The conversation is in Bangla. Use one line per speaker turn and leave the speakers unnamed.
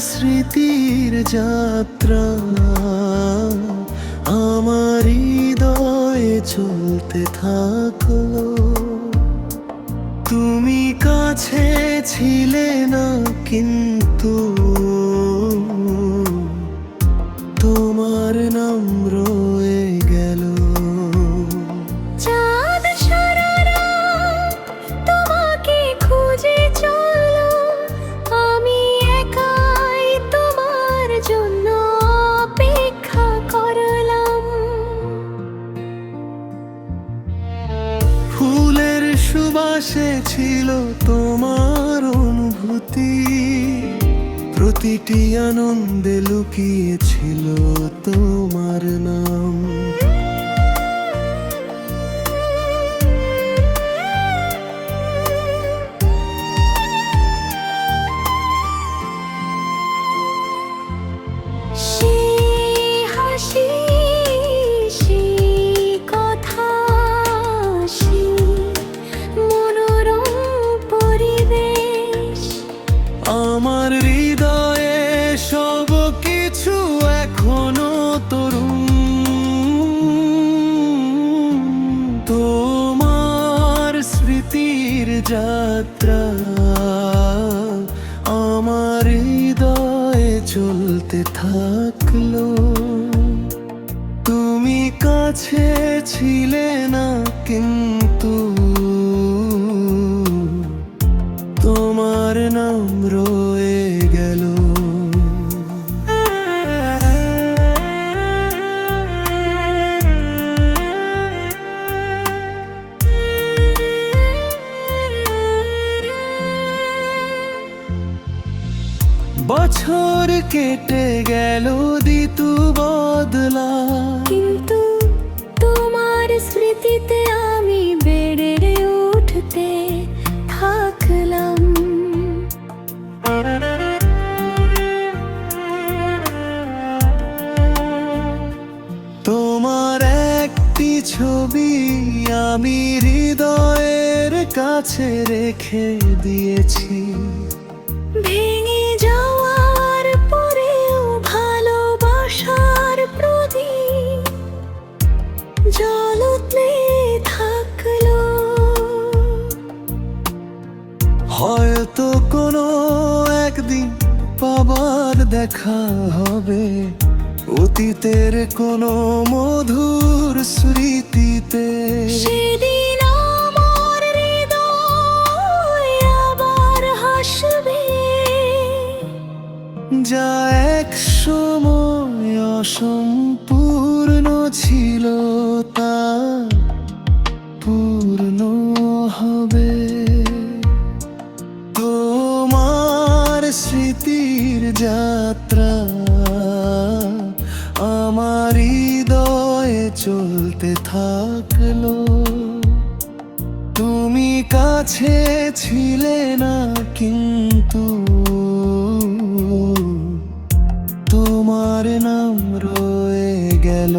স্মৃতির যাত্রা আমার হৃদয়ে চলতে থাকলো। তুমি কাছে ছিলে না কিন্তু তোমার নাম রয়ে গেল।
চাঁদ সারা রাত তোমাকে খুঁজে চললো, আমি একাই তোমার জন্য অপেক্ষা করলাম।
ফুলের সুবাসে ছিল তোমার অনুভূতি, প্রতিটি আনন্দে লুকিয়ে ছিল তোমার নাম।
সেই হাসি, সেই কথা, সেই মনোরম পরিবেশ,
আমার হৃদয়ে সব কিছু এখনো তরুণ। তোমার স্মৃতির যাত্রা আমার হৃদয়ে চলতে থাকলো। তুমি কাছে ছিলে না কিন্তু তোমার নাম রয়ে গেল। বছর কেটে গেল, ঋতু বদলা,
কিন্তু তোমার স্মৃতিতে আমি বেড়ে উঠতে থাকলাম।
তোমার একটি ছবি আমি হৃদয়ের কাছে রেখে দিয়েছি।
ভেঙে যাওয়ার পরেও ভালোবাসার প্রদীপ জ্বলতে থাকলো।
হয়তো কোনো একদিন আবার দেখা হবে অতীতের কোনো মধুর স্মৃতিতে।
সেদিন আমার হৃদয় আবার হাসবে,
যা এক সময় অসম্পূর্ণ ছিল তা পূর্ণ হবে। তোমার স্মৃতির যাত্রা আমার হৃদয়ে চলতে থাকলো। তুমি কাছে ছিলে না কিন্তু তোমার নাম রয়ে গেল।